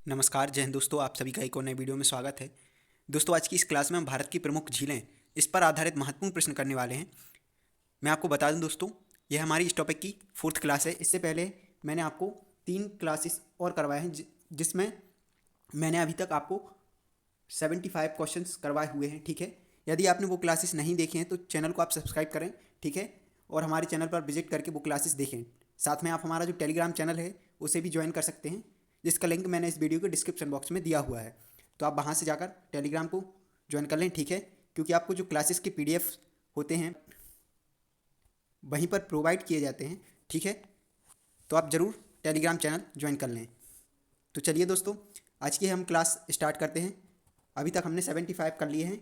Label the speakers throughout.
Speaker 1: नमस्कार, जय हिंद दोस्तों। आप सभी का एक और नए वीडियो में स्वागत है। दोस्तों, आज की इस क्लास में हम भारत की प्रमुख झीलें इस पर आधारित महत्वपूर्ण प्रश्न करने वाले हैं। मैं आपको बता दूं दोस्तों, यह हमारी इस टॉपिक की 4th क्लास है। इससे पहले मैंने आपको 3 क्लासेस और करवाए हैं जिसमें मैंने अभी तक आपको 75 क्वेश्चंस करवाए हुए हैं। ठीक है, यदि आपने वो क्लासेस नहीं देखे हैं तो चैनल को आप सब्सक्राइब करें। ठीक है, और हमारे चैनल पर विजिट करके वो क्लासेस देखें। साथ में आप हमारा जो टेलीग्राम चैनल है उसे भी ज्वाइन कर सकते हैं, जिसका लिंक मैंने इस वीडियो के डिस्क्रिप्शन बॉक्स में दिया हुआ है। तो आप वहाँ से जाकर टेलीग्राम को ज्वाइन कर लें। ठीक है, क्योंकि आपको जो क्लासेस के PDF होते हैं वहीं पर प्रोवाइड किए जाते हैं। ठीक है, तो आप ज़रूर टेलीग्राम चैनल ज्वाइन कर लें। तो चलिए दोस्तों, आज की हम क्लास स्टार्ट करते हैं। अभी तक हमने 75 कर लिए हैं।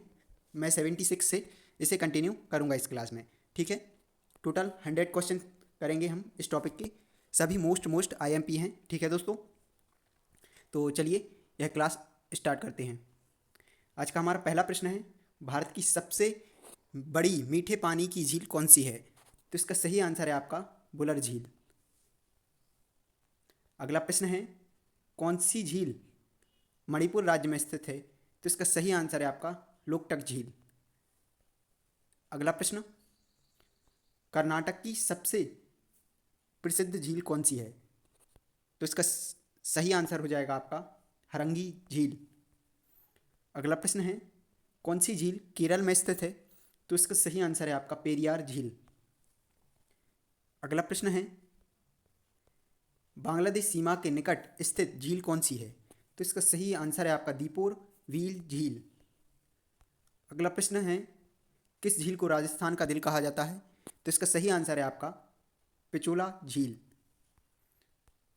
Speaker 1: मैं 76 से इसे कंटिन्यू करूँगा इस क्लास में। ठीक है, टोटल 100 क्वेश्चन करेंगे हम इस टॉपिक की। सभी मोस्ट IMP हैं। ठीक है दोस्तों, तो चलिए यह क्लास स्टार्ट करते हैं। आज का हमारा पहला प्रश्न है, भारत की सबसे बड़ी मीठे पानी की झील कौन सी है? तो इसका सही आंसर है आपका बुलर झील। अगला प्रश्न है, कौन सी झील मणिपुर राज्य में स्थित है? तो इसका सही आंसर है आपका लोकटक झील। अगला प्रश्न, कर्नाटक की सबसे प्रसिद्ध झील कौन सी है? तो इसका सही आंसर हो जाएगा आपका हरंगी झील। अगला प्रश्न है, कौन सी झील केरल में स्थित है? तो इसका सही आंसर है आपका पेरियार झील। अगला प्रश्न है, बांग्लादेश सीमा के निकट स्थित झील कौन सी है? तो इसका सही आंसर है आपका दीपोर व्हील झील। अगला प्रश्न है, किस झील को राजस्थान का दिल कहा जाता है? तो इसका सही आंसर है आपका पिचोला झील।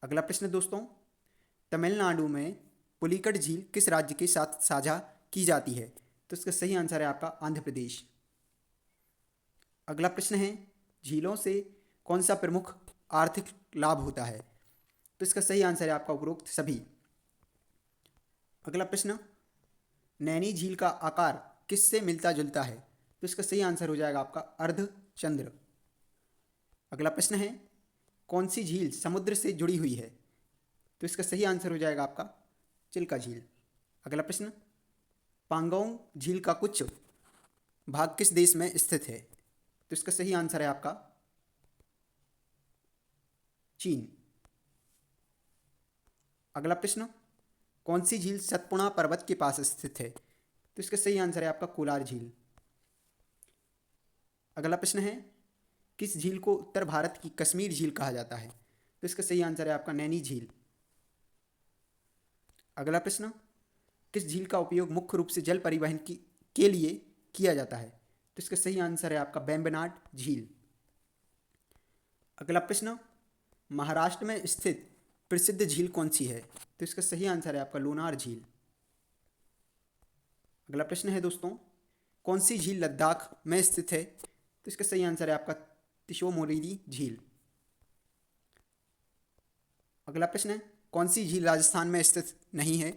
Speaker 1: अगला प्रश्न दोस्तों, तमिलनाडु में पुलिकट झील किस राज्य के साथ साझा की जाती है? तो इसका सही आंसर है आपका आंध्र प्रदेश। अगला प्रश्न है, झीलों से कौन सा प्रमुख आर्थिक लाभ होता है? तो इसका सही आंसर है आपका उपरोक्त सभी। अगला प्रश्न, नैनी झील का आकार किससे मिलता जुलता है? तो इसका सही आंसर हो जाएगा आपका अर्धचंद्र। अगला प्रश्न है, कौन सी झील समुद्र से जुड़ी हुई है? तो इसका सही आंसर हो जाएगा आपका चिल्का झील। अगला प्रश्न, पांगोंग झील का कुछ भाग किस देश में स्थित है? तो इसका सही आंसर है आपका चीन। अगला प्रश्न, कौन सी झील सतपुड़ा पर्वत के पास स्थित है? तो इसका सही आंसर है आपका कोलार झील। अगला प्रश्न है, किस झील को उत्तर भारत की कश्मीर झील कहा जाता है? तो इसका सही आंसर है आपका नैनी झील। अगला प्रश्न, किस झील का उपयोग मुख्य रूप से जल परिवहन के लिए किया जाता है? तो इसका सही आंसर है आपका वेम्बनाड झील। अगला प्रश्न, महाराष्ट्र में स्थित प्रसिद्ध झील कौन सी है? तो इसका सही आंसर है आपका लोनार झील। अगला प्रश्न है दोस्तों, कौन सी झील लद्दाख में स्थित है? तो इसका सही आंसर है आपका तिशो मोरिरी झील। अगला प्रश्न है, कौन सी झील राजस्थान में स्थित नहीं है?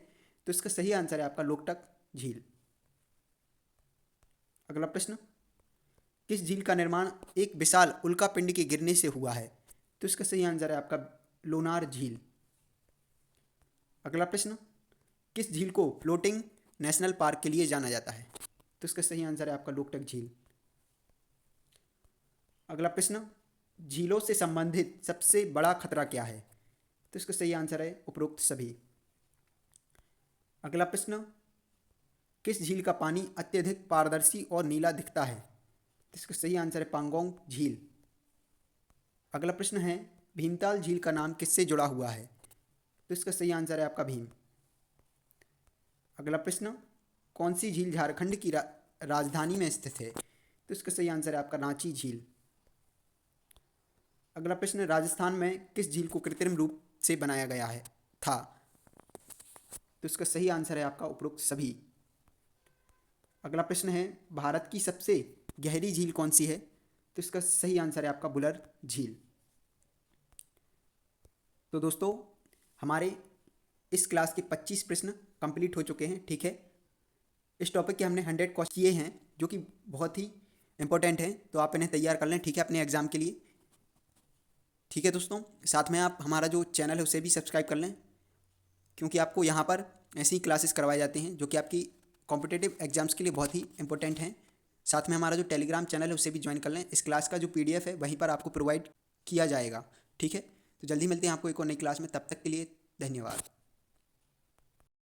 Speaker 1: तो इसका सही आंसर है आपका लोकटक झील। अगला प्रश्न, किस झील का निर्माण एक विशाल उल्का पिंड के गिरने से हुआ है? तो इसका सही आंसर है आपका लोनार झील। अगला प्रश्न, किस झील को फ्लोटिंग नेशनल पार्क के लिए जाना जाता है? तो इसका सही आंसर है आपका लोकटक झील। अगला प्रश्न, झीलों से संबंधित सबसे बड़ा खतरा क्या है? तो इसका सही आंसर है उपरोक्त सभी। अगला प्रश्न, किस झील का पानी अत्यधिक पारदर्शी और नीला दिखता है? तो इसका सही आंसर है पांगोंग झील। अगला प्रश्न है, भीमताल झील का नाम किससे जुड़ा हुआ है? तो इसका सही आंसर है आपका भीम। अगला प्रश्न, कौन सी झील झारखंड की राजधानी में स्थित है? तो इसका सही आंसर है आपका रांची झील। अगला प्रश्न, राजस्थान में किस झील को कृत्रिम रूप से बनाया गया है था? तो इसका सही आंसर है आपका उपरोक्त सभी। अगला प्रश्न है, भारत की सबसे गहरी झील कौन सी है? तो इसका सही आंसर है आपका बुलर झील। तो दोस्तों, हमारे इस क्लास के 25 प्रश्न कंप्लीट हो चुके हैं। ठीक है, इस टॉपिक के हमने 100 क्वेश्चन किए हैं जो कि बहुत ही इंपॉर्टेंट हैं, तो आप इन्हें तैयार कर लें। ठीक है, अपने एग्जाम के लिए। ठीक है दोस्तों, साथ में आप हमारा जो चैनल है उसे भी सब्सक्राइब कर लें, क्योंकि आपको यहाँ पर ऐसी ही क्लासेस करवाए जाते हैं जो कि आपकी कॉम्पिटिटिव एग्जाम्स के लिए बहुत ही इंपॉर्टेंट हैं। साथ में हमारा जो टेलीग्राम चैनल है उससे भी ज्वाइन कर लें। इस क्लास का जो PDF है वहीं पर आपको प्रोवाइड किया जाएगा। ठीक है, तो जल्दी मिलते हैं आपको एक और नई क्लास में। तब तक के लिए धन्यवाद।